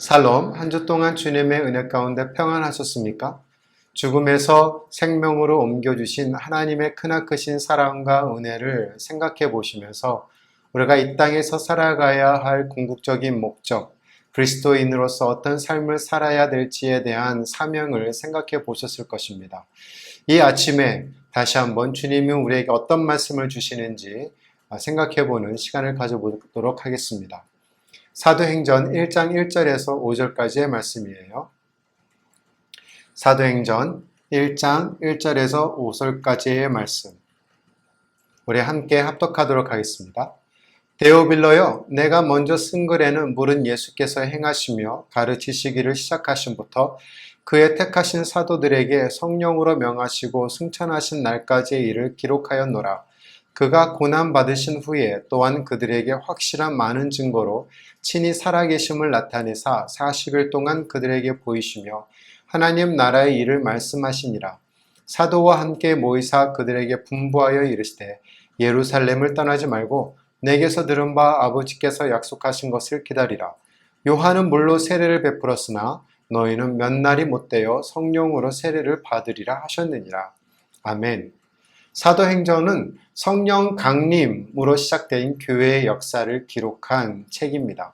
샬롬, 한 주 동안 주님의 은혜 가운데 평안하셨습니까? 죽음에서 생명으로 옮겨주신 하나님의 크나크신 사랑과 은혜를 생각해 보시면서 우리가 이 땅에서 살아가야 할 궁극적인 목적, 그리스도인으로서 어떤 삶을 살아야 될지에 대한 사명을 생각해 보셨을 것입니다. 이 아침에 다시 한번 주님이 우리에게 어떤 말씀을 주시는지 생각해 보는 시간을 가져보도록 하겠습니다. 사도행전 1장 1절에서 5절까지의 말씀이에요. 사도행전 1장 1절에서 5절까지의 말씀. 우리 함께 합독하도록 하겠습니다. 데오빌로여, 내가 먼저 쓴 글에는 물은 예수께서 행하시며 가르치시기를 시작하심부터 그의 택하신 사도들에게 성령으로 명하시고 승천하신 날까지의 일을 기록하였노라. 그가 고난받으신 후에 또한 그들에게 확실한 많은 증거로 친히 살아계심을 나타내사 40일 동안 그들에게 보이시며 하나님 나라의 일을 말씀하시니라. 사도와 함께 모이사 그들에게 분부하여 이르시되 예루살렘을 떠나지 말고 내게서 들은 바 아버지께서 약속하신 것을 기다리라. 요한은 물로 세례를 베풀었으나 너희는 몇 날이 못되어 성령으로 세례를 받으리라 하셨느니라. 아멘. 사도행전은 성령 강림으로 시작된 교회의 역사를 기록한 책입니다.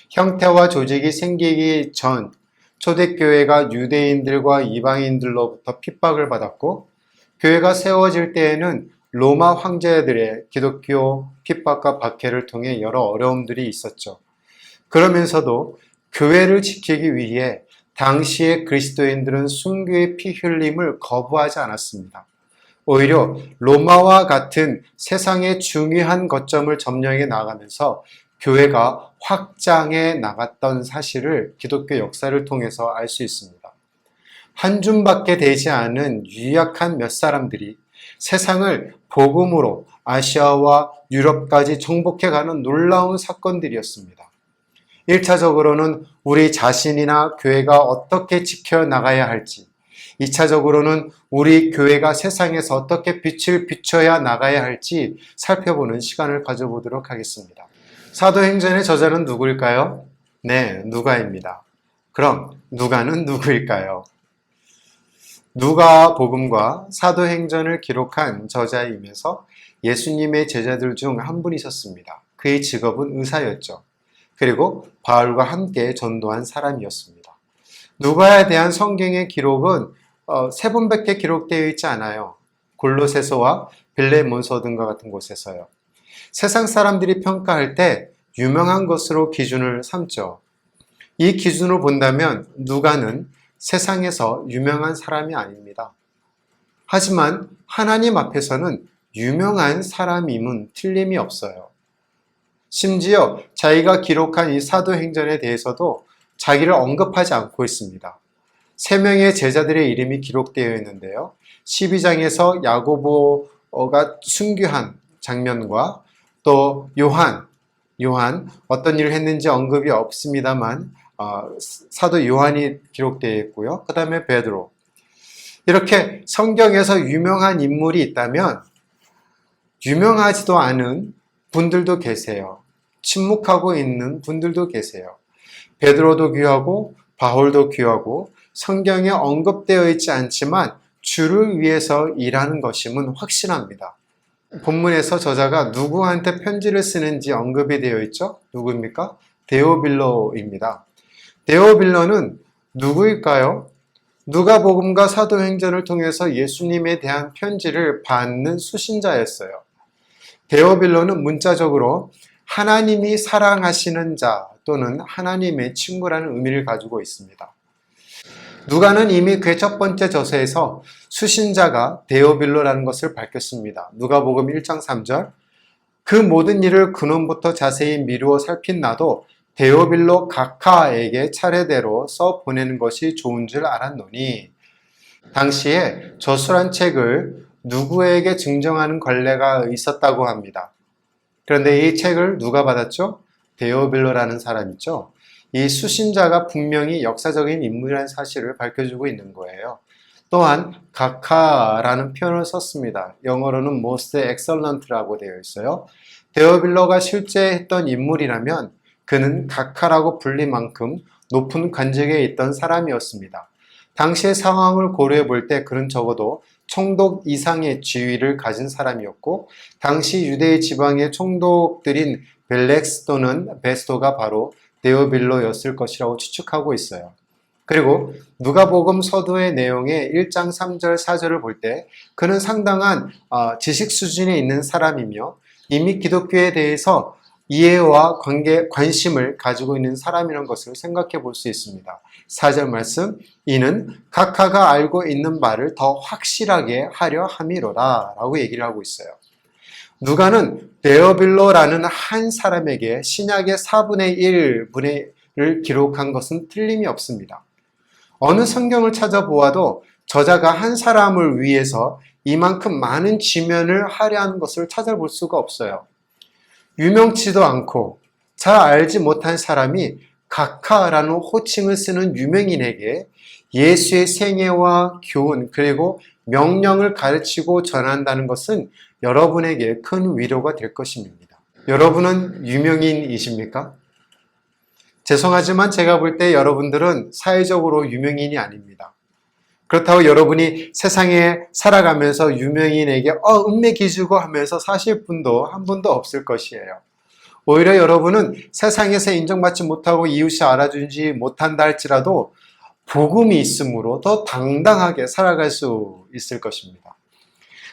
형태와 조직이 생기기 전 초대교회가 유대인들과 이방인들로부터 핍박을 받았고 교회가 세워질 때에는 로마 황제들의 기독교 핍박과 박해를 통해 여러 어려움들이 있었죠. 그러면서도 교회를 지키기 위해 당시의 그리스도인들은 순교의 피 흘림을 거부하지 않았습니다. 오히려 로마와 같은 세상의 중요한 거점을 점령해 나가면서 교회가 확장해 나갔던 사실을 기독교 역사를 통해서 알 수 있습니다. 한 줌밖에 되지 않은 유약한 몇 사람들이 세상을 복음으로 아시아와 유럽까지 정복해가는 놀라운 사건들이었습니다. 1차적으로는 우리 자신이나 교회가 어떻게 지켜나가야 할지, 2차적으로는 우리 교회가 세상에서 어떻게 빛을 비춰야 나가야 할지 살펴보는 시간을 가져보도록 하겠습니다. 사도행전의 저자는 누구일까요? 네, 누가입니다. 그럼 누가는 누구일까요? 누가복음과 사도행전을 기록한 저자이면서 예수님의 제자들 중 한 분이셨습니다. 그의 직업은 의사였죠. 그리고 바울과 함께 전도한 사람이었습니다. 누가에 대한 성경의 기록은 세 번밖에 기록되어 있지 않아요. 골로새서와 빌레몬서 등과 같은 곳에서요. 세상 사람들이 평가할 때 유명한 것으로 기준을 삼죠. 이 기준으로 본다면 누가는 세상에서 유명한 사람이 아닙니다. 하지만 하나님 앞에서는 유명한 사람임은 틀림이 없어요. 심지어 자기가 기록한 이 사도행전에 대해서도 자기를 언급하지 않고 있습니다. 3명의 제자들의 이름이 기록되어 있는데요. 12장에서 야고보가 순교한 장면과 또 요한 어떤 일을 했는지 언급이 없습니다만 사도 요한이 기록되어 있고요. 그 다음에 베드로. 이렇게 성경에서 유명한 인물이 있다면 유명하지도 않은 분들도 계세요. 침묵하고 있는 분들도 계세요. 베드로도 귀하고 바울도 귀하고 성경에 언급되어 있지 않지만 주를 위해서 일하는 것임은 확실합니다. 본문에서 저자가 누구한테 편지를 쓰는지 언급이 되어 있죠? 누구입니까? 데오빌로입니다. 데오빌로는 누구일까요? 누가복음과 사도행전을 통해서 예수님에 대한 편지를 받는 수신자였어요. 데오빌로는 문자적으로 하나님이 사랑하시는 자 또는 하나님의 친구라는 의미를 가지고 있습니다. 누가는 이미 그의 첫 번째 저서에서 수신자가 데오빌로라는 것을 밝혔습니다. 누가복음 1장 3절. 그 모든 일을 근원부터 자세히 미루어 살핀 나도 데오빌로 각하에게 차례대로 써 보내는 것이 좋은 줄 알았노니. 당시에 저술한 책을 누구에게 증정하는 관례가 있었다고 합니다. 그런데 이 책을 누가 받았죠? 데오빌로라는 사람 있죠? 이 수신자가 분명히 역사적인 인물이라는 사실을 밝혀주고 있는 거예요. 또한 각하라는 표현을 썼습니다. 영어로는 most excellent라고 되어 있어요. 데오빌로가 실제 했던 인물이라면 그는 각하라고 불릴 만큼 높은 관직에 있던 사람이었습니다. 당시의 상황을 고려해 볼 때 그는 적어도 총독 이상의 지위를 가진 사람이었고, 당시 유대 지방의 총독들인 벨렉스 또는 베스토가 바로 데오빌로였을 것이라고 추측하고 있어요. 그리고 누가복음 서두의 내용의 1장 3절 4절을 볼 때 그는 상당한 지식 수준에 있는 사람이며 이미 기독교에 대해서 이해와 관심을 가지고 있는 사람이라는 것을 생각해 볼 수 있습니다. 4절 말씀, 이는 각하가 알고 있는 바를 더 확실하게 하려 함이로다 라고 얘기를 하고 있어요. 누가는 데오빌로라는 한 사람에게 신약의 4분의 1을 기록한 것은 틀림이 없습니다. 어느 성경을 찾아보아도 저자가 한 사람을 위해서 이만큼 많은 지면을 할애하는 것을 찾아볼 수가 없어요. 유명치도 않고 잘 알지 못한 사람이 각하라는 호칭을 쓰는 유명인에게 예수의 생애와 교훈 그리고 명령을 가르치고 전한다는 것은 여러분에게 큰 위로가 될 것입니다. 여러분은 유명인이십니까? 죄송하지만 제가 볼 때 여러분들은 사회적으로 유명인이 아닙니다. 그렇다고 여러분이 세상에 살아가면서 유명인에게 은매 기주고 하면서 사실 분도 한 분도 없을 것이에요. 오히려 여러분은 세상에서 인정받지 못하고 이웃이 알아주지 못한다 할지라도 복음이 있으므로 더 당당하게 살아갈 수 있을 것입니다.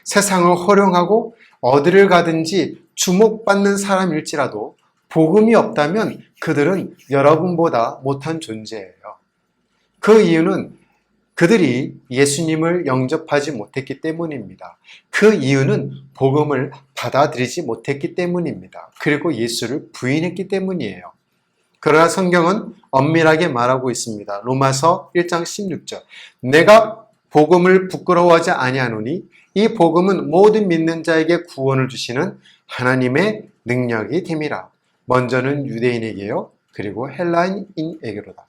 세상을 호령하고 어디를 가든지 주목받는 사람일지라도 복음이 없다면 그들은 여러분보다 못한 존재예요. 그 이유는 그들이 예수님을 영접하지 못했기 때문입니다. 그 이유는 복음을 받아들이지 못했기 때문입니다. 그리고 예수를 부인했기 때문이에요. 그러나 성경은 엄밀하게 말하고 있습니다. 로마서 1장 16절. 내가 복음을 부끄러워하지 아니하노니 이 복음은 모든 믿는 자에게 구원을 주시는 하나님의 능력이 됨이라. 먼저는 유대인에게요. 그리고 헬라인에게로다.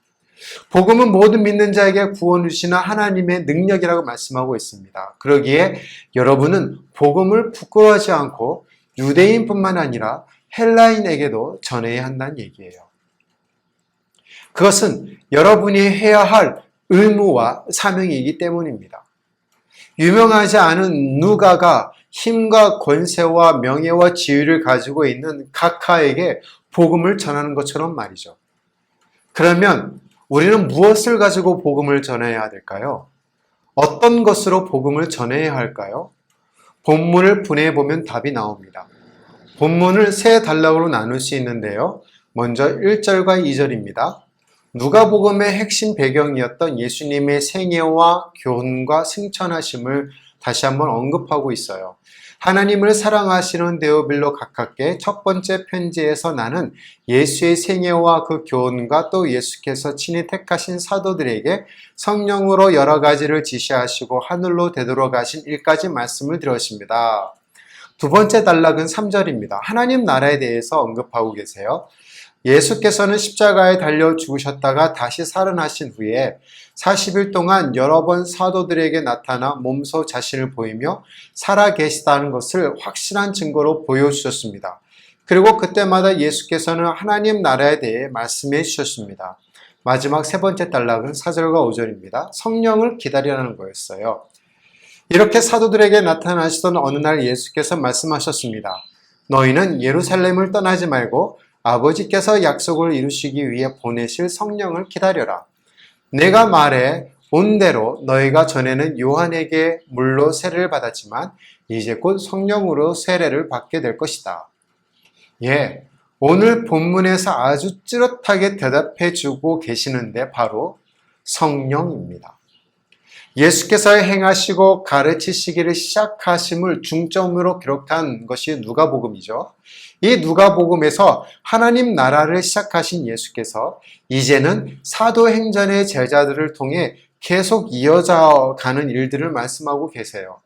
복음은 모든 믿는 자에게 구원을 주시는 하나님의 능력이라고 말씀하고 있습니다. 그러기에 여러분은 복음을 부끄러워하지 않고 유대인뿐만 아니라 헬라인에게도 전해야 한다는 얘기예요. 그것은 여러분이 해야 할 의무와 사명이기 때문입니다. 유명하지 않은 누가가 힘과 권세와 명예와 지위를 가지고 있는 각하에게 복음을 전하는 것처럼 말이죠. 그러면 우리는 무엇을 가지고 복음을 전해야 될까요? 어떤 것으로 복음을 전해야 할까요? 본문을 분해해 보면 답이 나옵니다. 본문을 세 단락으로 나눌 수 있는데요. 먼저 1절과 2절입니다. 누가복음의 핵심 배경이었던 예수님의 생애와 교훈과 승천하심을 다시 한번 언급하고 있어요. 하나님을 사랑하시는 데오빌로 각하께 첫 번째 편지에서 나는 예수의 생애와 그 교훈과 또 예수께서 친히 택하신 사도들에게 성령으로 여러 가지를 지시하시고 하늘로 되돌아가신 일까지 말씀을 드렸습니다. 두 번째 단락은 3절입니다. 하나님 나라에 대해서 언급하고 계세요. 예수께서는 십자가에 달려 죽으셨다가 다시 살아나신 후에 40일 동안 여러 번 사도들에게 나타나 몸소 자신을 보이며 살아계시다는 것을 확실한 증거로 보여주셨습니다. 그리고 그때마다 예수께서는 하나님 나라에 대해 말씀해 주셨습니다. 마지막 세 번째 단락은 4절과 5절입니다. 성령을 기다리라는 거였어요. 이렇게 사도들에게 나타나시던 어느 날 예수께서 말씀하셨습니다. 너희는 예루살렘을 떠나지 말고 아버지께서 약속을 이루시기 위해 보내실 성령을 기다려라. 내가 말해 온 대로 너희가 전에는 요한에게 물로 세례를 받았지만 이제 곧 성령으로 세례를 받게 될 것이다. 오늘 본문에서 아주 찌릿하게 대답해 주고 계시는데 바로 성령입니다. 예수께서 행하시고 가르치시기를 시작하심을 중점으로 기록한 것이 누가복음이죠. 이 누가복음에서 하나님 나라를 시작하신 예수께서 이제는 사도행전의 제자들을 통해 계속 이어져 가는 일들을 말씀하고 계세요.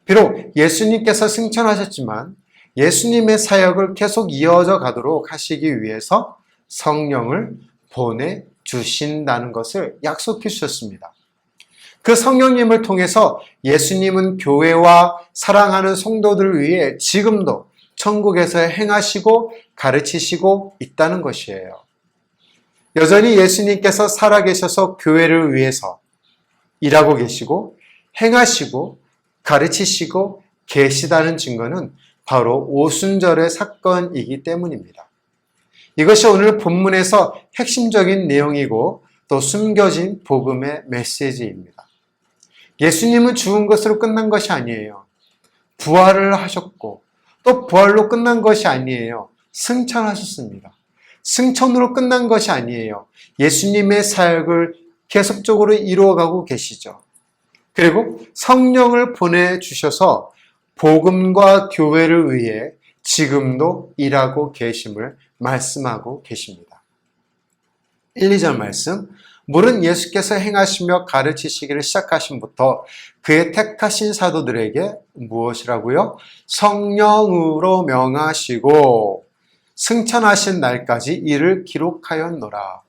비록 예수님께서 승천하셨지만 예수님의 사역을 계속 이어져 가도록 하시기 위해서 성령을 보내주신다는 것을 약속해 주셨습니다. 그 성령님을 통해서 예수님은 교회와 사랑하는 성도들을 위해 지금도 천국에서 행하시고 가르치시고 있다는 것이에요. 여전히 예수님께서 살아계셔서 교회를 위해서 일하고 계시고 행하시고 가르치시고 계시다는 증거는 바로 오순절의 사건이기 때문입니다. 이것이 오늘 본문에서 핵심적인 내용이고 또 숨겨진 복음의 메시지입니다. 예수님은 죽은 것으로 끝난 것이 아니에요. 부활을 하셨고 또 부활로 끝난 것이 아니에요. 승천하셨습니다. 승천으로 끝난 것이 아니에요. 예수님의 사역을 계속적으로 이루어가고 계시죠. 그리고 성령을 보내주셔서 복음과 교회를 위해 지금도 일하고 계심을 말씀하고 계십니다. 1, 2절 말씀. 물은 예수께서 행하시며 가르치시기를 시작하심부터 그의 택하신 사도들에게 무엇이라고요? 성령으로 명하시고 승천하신 날까지 이를 기록하였노라.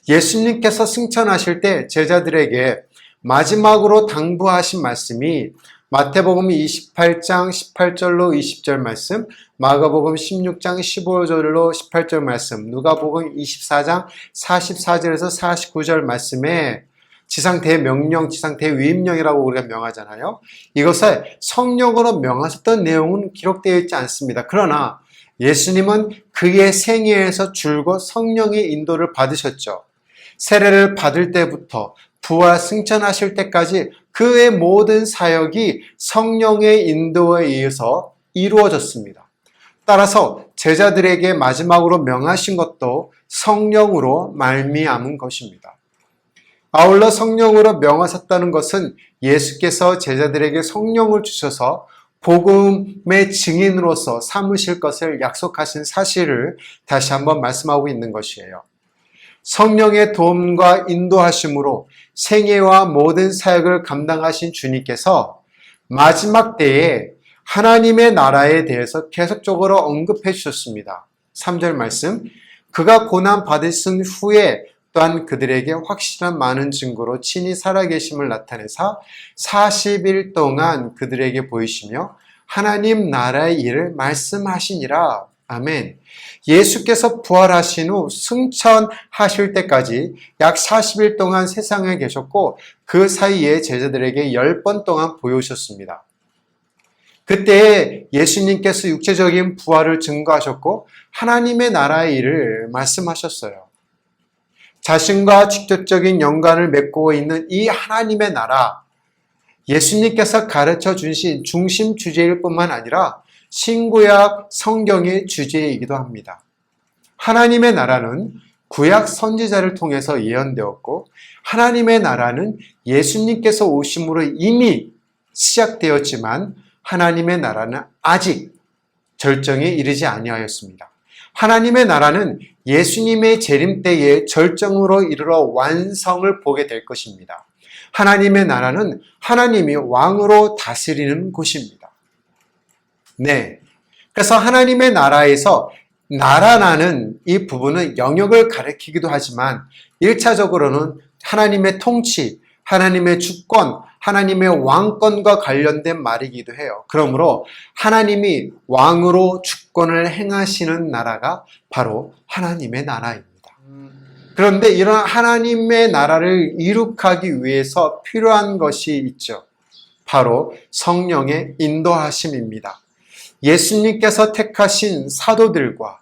예수님께서 승천하실 때 제자들에게 마지막으로 당부하신 말씀이 마태복음 28장 18절로 20절 말씀, 마가복음 16장 15절로 18절 말씀, 누가복음 24장 44절에서 49절 말씀에 지상대명령, 지상대위임령이라고 우리가 명하잖아요. 이것을 성령으로 명하셨던 내용은 기록되어 있지 않습니다. 그러나 예수님은 그의 생애에서 줄곧 성령의 인도를 받으셨죠. 세례를 받을 때부터 부활 승천하실 때까지 그의 모든 사역이 성령의 인도에 의해서 이루어졌습니다. 따라서 제자들에게 마지막으로 명하신 것도 성령으로 말미암은 것입니다. 아울러 성령으로 명하셨다는 것은 예수께서 제자들에게 성령을 주셔서 복음의 증인으로서 삼으실 것을 약속하신 사실을 다시 한번 말씀하고 있는 것이에요. 성령의 도움과 인도하심으로 생애와 모든 사역을 감당하신 주님께서 마지막 때에 하나님의 나라에 대해서 계속적으로 언급해 주셨습니다. 3절 말씀, 그가 고난 받으신 후에 또한 그들에게 확실한 많은 증거로 친히 살아계심을 나타내사 40일 동안 그들에게 보이시며 하나님 나라의 일을 말씀하시니라. 아멘. 예수께서 부활하신 후 승천하실 때까지 약 40일 동안 세상에 계셨고 그 사이에 제자들에게 10번 동안 보여주셨습니다. 그때 예수님께서 육체적인 부활을 증거하셨고 하나님의 나라의 일을 말씀하셨어요. 자신과 직접적인 연관을 맺고 있는 이 하나님의 나라, 예수님께서 가르쳐 주신 중심 주제일 뿐만 아니라 신구약 성경의 주제이기도 합니다. 하나님의 나라는 구약 선지자를 통해서 예언되었고 하나님의 나라는 예수님께서 오심으로 이미 시작되었지만 하나님의 나라는 아직 절정에 이르지 아니하였습니다. 하나님의 나라는 예수님의 재림 때에 절정으로 이르러 완성을 보게 될 것입니다. 하나님의 나라는 하나님이 왕으로 다스리는 곳입니다. 네. 그래서 하나님의 나라에서 나라라는 이 부분은 영역을 가리키기도 하지만 1차적으로는 하나님의 통치, 하나님의 주권, 하나님의 왕권과 관련된 말이기도 해요. 그러므로 하나님이 왕으로 주권을 행하시는 나라가 바로 하나님의 나라입니다. 그런데 이런 하나님의 나라를 이룩하기 위해서 필요한 것이 있죠. 바로 성령의 인도하심입니다. 예수님께서 택하신 사도들과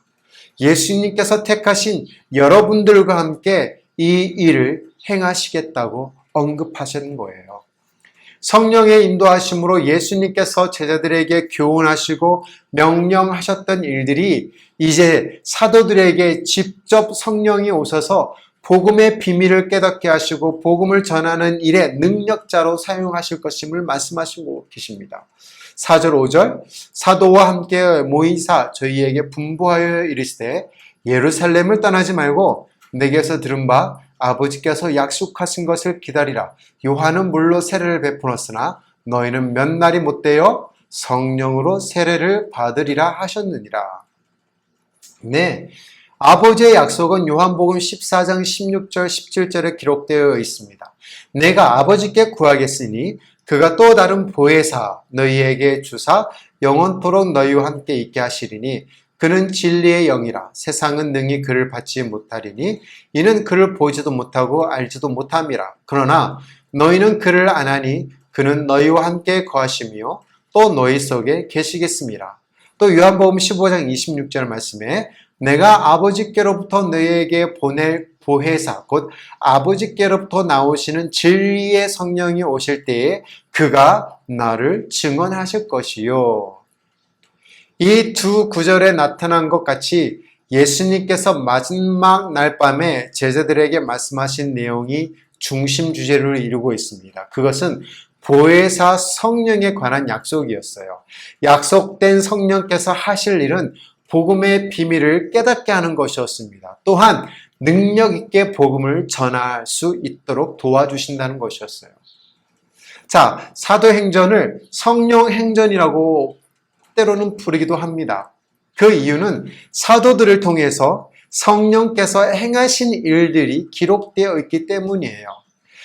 예수님께서 택하신 여러분들과 함께 이 일을 행하시겠다고 언급하시는 거예요. 성령의 인도하심으로 예수님께서 제자들에게 교훈하시고 명령하셨던 일들이 이제 사도들에게 직접 성령이 오셔서 복음의 비밀을 깨닫게 하시고 복음을 전하는 일에 능력자로 사용하실 것임을 말씀하시고 계십니다. 4절 5절 사도와 함께 모이사 저희에게 분부하여 이르시되 예루살렘을 떠나지 말고 내게서 들은 바 아버지께서 약속하신 것을 기다리라. 요한은 물로 세례를 베풀었으나 너희는 몇 날이 못되어 성령으로 세례를 받으리라 하셨느니라. 네, 아버지의 약속은 요한복음 14장 16절 17절에 기록되어 있습니다. 내가 아버지께 구하겠으니 그가 또 다른 보혜사 너희에게 주사 영원토록 너희와 함께 있게 하시리니 그는 진리의 영이라. 세상은 능히 그를 받지 못하리니 이는 그를 보지도 못하고 알지도 못함이라. 그러나 너희는 그를 아나니 그는 너희와 함께 거하시며 또 너희 속에 계시겠습니다. 또 요한복음 15장 26절 말씀에 내가 아버지께로부터 너희에게 보낼 보혜사 곧 아버지께로부터 나오시는 진리의 성령이 오실 때에 그가 나를 증언하실 것이요. 이 두 구절에 나타난 것 같이 예수님께서 마지막 날밤에 제자들에게 말씀하신 내용이 중심 주제를 이루고 있습니다. 그것은 보혜사 성령에 관한 약속이었어요. 약속된 성령께서 하실 일은 복음의 비밀을 깨닫게 하는 것이었습니다. 또한 능력 있게 복음을 전할 수 있도록 도와주신다는 것이었어요. 자, 사도행전을 성령행전이라고 때로는 부르기도 합니다. 그 이유는 사도들을 통해서 성령께서 행하신 일들이 기록되어 있기 때문이에요.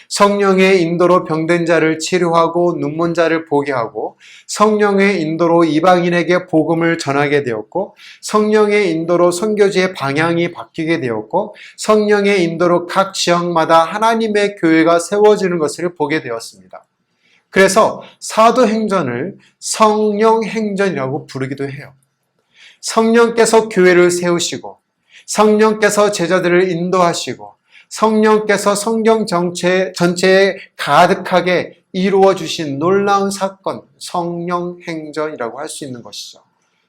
성령의 인도로 병든 자를 치료하고 눈먼 자를 보게 하고 성령의 인도로 이방인에게 복음을 전하게 되었고 성령의 인도로 선교지의 방향이 바뀌게 되었고 성령의 인도로 각 지역마다 하나님의 교회가 세워지는 것을 보게 되었습니다. 그래서 사도행전을 성령행전이라고 부르기도 해요. 성령께서 교회를 세우시고 성령께서 제자들을 인도하시고 성령께서 성경 전체에 가득하게 이루어 주신 놀라운 사건, 성령행전이라고 할 수 있는 것이죠.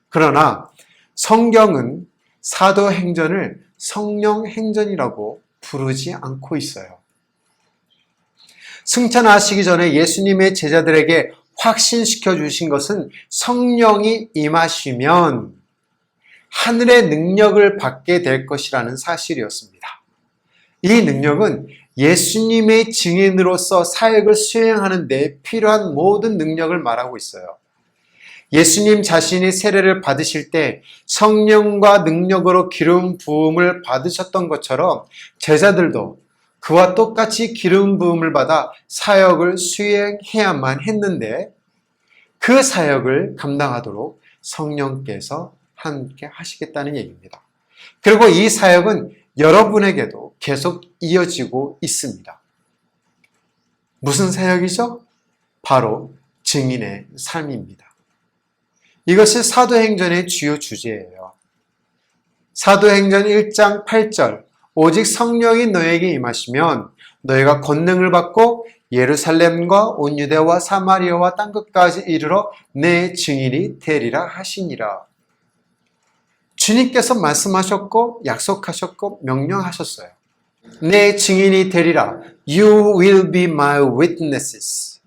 그러나 성경은 사도행전을 성령행전이라고 부르지 않고 있어요. 승천하시기 전에 예수님의 제자들에게 확신시켜 주신 것은 성령이 임하시면 하늘의 능력을 받게 될 것이라는 사실이었습니다. 이 능력은 예수님의 증인으로서 사역을 수행하는 데 필요한 모든 능력을 말하고 있어요. 예수님 자신이 세례를 받으실 때 성령과 능력으로 기름 부음을 받으셨던 것처럼 제자들도 그와 똑같이 기름 부음을 받아 사역을 수행해야만 했는데 그 사역을 감당하도록 성령께서 함께 하시겠다는 얘기입니다. 그리고 이 사역은 여러분에게도 계속 이어지고 있습니다. 무슨 사역이죠? 바로 증인의 삶입니다. 이것이 사도행전의 주요 주제예요. 사도행전 1장 8절 오직 성령이 너에게 임하시면 너희가 권능을 받고 예루살렘과 온 유대와 사마리아와 땅끝까지 이르러 내 증인이 되리라 하시니라. 주님께서 말씀하셨고 약속하셨고 명령하셨어요. 내 증인이 되리라. You will be my witnesses.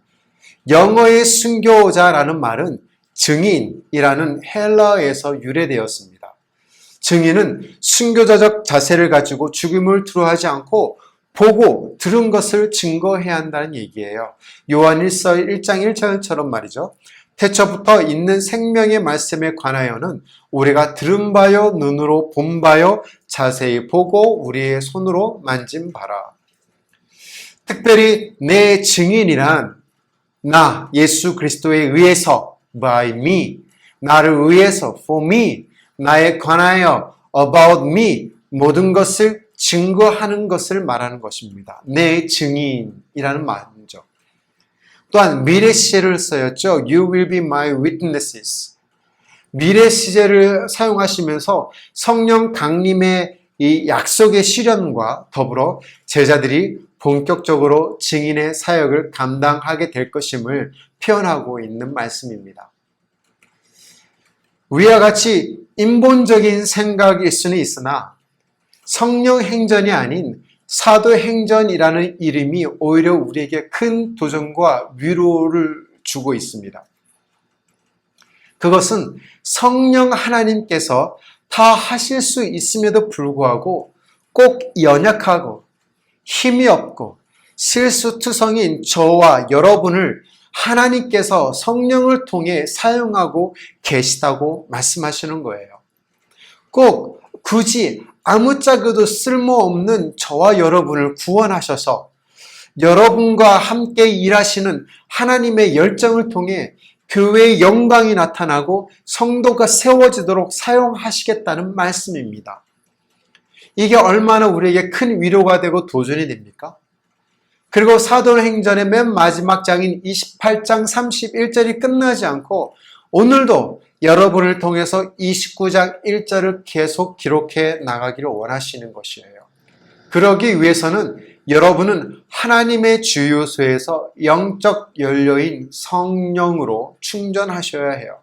영어의 순교자라는 말은 증인이라는 헬라어에서 유래되었습니다. 증인은 순교자적 자세를 가지고 죽음을 두려워하지 않고 보고 들은 것을 증거해야 한다는 얘기예요. 요한일서 1장 1절처럼 말이죠. 태초부터 있는 생명의 말씀에 관하여는 우리가 들은 바요 눈으로 본 바요 자세히 보고 우리의 손으로 만진 바라. 특별히 내 증인이란 나 예수 그리스도에 의해서 by me 나를 의해서 for me 나에 관하여 about me 모든 것을 증거하는 것을 말하는 것입니다. 내 증인이라는 말이죠. 또한 미래 시제를 써였죠. You will be my witnesses. 미래 시제를 사용하시면서 성령 강림의 이 약속의 실현과 더불어 제자들이 본격적으로 증인의 사역을 감당하게 될 것임을 표현하고 있는 말씀입니다. 위와 같이 인본적인 생각일 수는 있으나 성령 행전이 아닌 사도행전이라는 이름이 오히려 우리에게 큰 도전과 위로를 주고 있습니다. 그것은 성령 하나님께서 다 하실 수 있음에도 불구하고 꼭 연약하고 힘이 없고 실수투성인 저와 여러분을 하나님께서 성령을 통해 사용하고 계시다고 말씀하시는 거예요. 꼭 굳이 아무짝에도 쓸모없는 저와 여러분을 구원하셔서 여러분과 함께 일하시는 하나님의 열정을 통해 교회의 영광이 나타나고 성도가 세워지도록 사용하시겠다는 말씀입니다. 이게 얼마나 우리에게 큰 위로가 되고 도전이 됩니까? 그리고 사도행전의 맨 마지막 장인 28장 31절이 끝나지 않고 오늘도 여러분을 통해서 29장 1절을 계속 기록해 나가기를 원하시는 것이에요. 그러기 위해서는 여러분은 하나님의 주요소에서 영적 연료인 성령으로 충전하셔야 해요.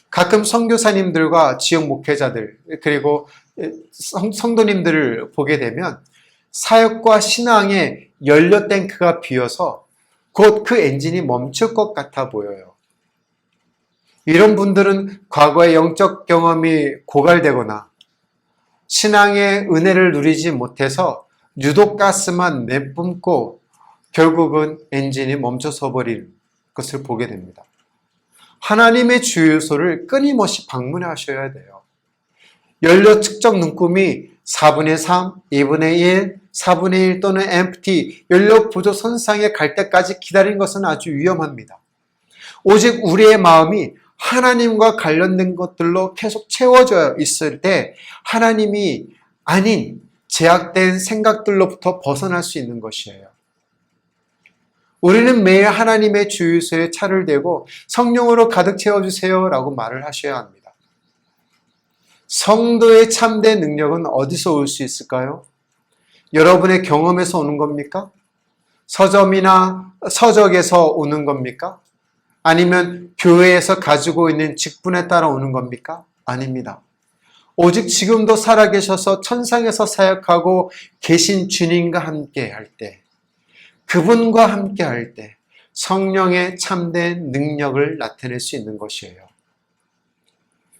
가끔 선교사님들과 지역 목회자들 그리고 성도님들을 보게 되면 사역과 신앙에 연료 탱크가 비어서 곧 그 엔진이 멈출 것 같아 보여요. 이런 분들은 과거의 영적 경험이 고갈되거나 신앙의 은혜를 누리지 못해서 유독가스만 내뿜고 결국은 엔진이 멈춰서 버린 것을 보게 됩니다. 하나님의 주요소를 끊임없이 방문하셔야 돼요. 연료 측정 눈금이 4분의 3, 2분의 1, 4분의 1 또는 empty, 연료 부족 선상에 갈 때까지 기다리는 것은 아주 위험합니다. 오직 우리의 마음이 하나님과 관련된 것들로 계속 채워져 있을 때 하나님이 아닌 제약된 생각들로부터 벗어날 수 있는 것이에요. 우리는 매일 하나님의 주유소에 차를 대고 성령으로 가득 채워주세요 라고 말을 하셔야 합니다. 성도의 참된 능력은 어디서 올 수 있을까요? 여러분의 경험에서 오는 겁니까? 서점이나 서적에서 오는 겁니까? 아니면 교회에서 가지고 있는 직분에 따라 오는 겁니까? 아닙니다. 오직 지금도 살아계셔서 천상에서 사역하고 계신 주님과 함께 할 때, 그분과 함께 할 때 성령의 참된 능력을 나타낼 수 있는 것이에요.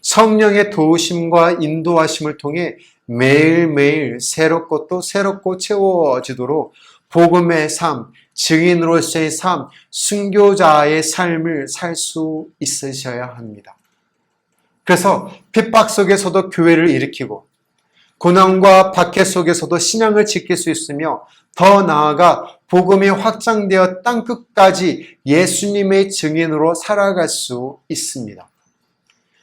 성령의 도우심과 인도하심을 통해 매일매일 새롭고 또 새롭고 채워지도록 복음의 삶, 증인으로서의 삶, 순교자의 삶을 살 수 있으셔야 합니다. 그래서 핍박 속에서도 교회를 일으키고 고난과 박해 속에서도 신앙을 지킬 수 있으며 더 나아가 복음이 확장되어 땅끝까지 예수님의 증인으로 살아갈 수 있습니다.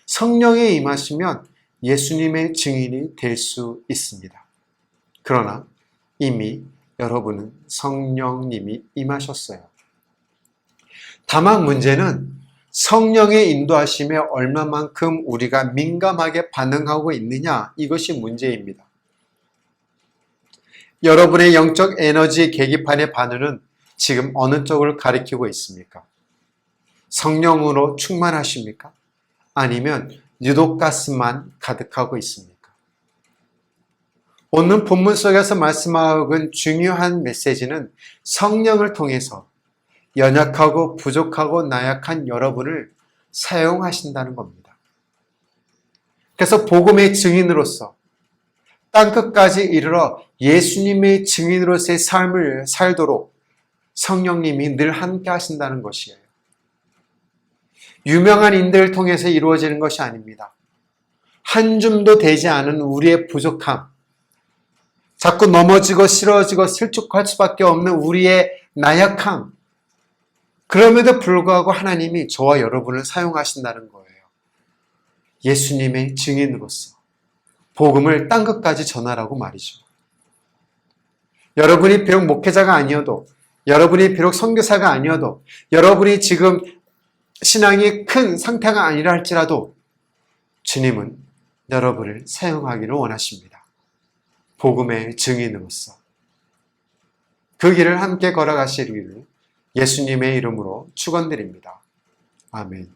성령이 임하시면 예수님의 증인이 될 수 있습니다. 그러나 이미 여러분은 성령님이 임하셨어요. 다만 문제는 성령의 인도하심에 얼마만큼 우리가 민감하게 반응하고 있느냐, 이것이 문제입니다. 여러분의 영적 에너지 계기판의 바늘은 지금 어느 쪽을 가리키고 있습니까? 성령으로 충만하십니까? 아니면 유독가스만 가득하고 있습니까? 오늘 본문 속에서 말씀하는 중요한 메시지는 성령을 통해서 연약하고 부족하고 나약한 여러분을 사용하신다는 겁니다. 그래서 복음의 증인으로서 땅끝까지 이르러 예수님의 증인으로서의 삶을 살도록 성령님이 늘 함께 하신다는 것이에요. 유명한 인들을 통해서 이루어지는 것이 아닙니다. 한 줌도 되지 않은 우리의 부족함, 자꾸 넘어지고 쓰러지고 실족할 수밖에 없는 우리의 나약함, 그럼에도 불구하고 하나님이 저와 여러분을 사용하신다는 거예요. 예수님의 증인으로서 복음을 땅끝까지 전하라고 말이죠. 여러분이 비록 목회자가 아니어도, 여러분이 비록 선교사가 아니어도, 여러분이 지금 신앙이 큰 상태가 아니라 할지라도 주님은 여러분을 사용하기를 원하십니다. 복음의 증인으로서 그 길을 함께 걸어가시기를 예수님의 이름으로 축원드립니다. 아멘.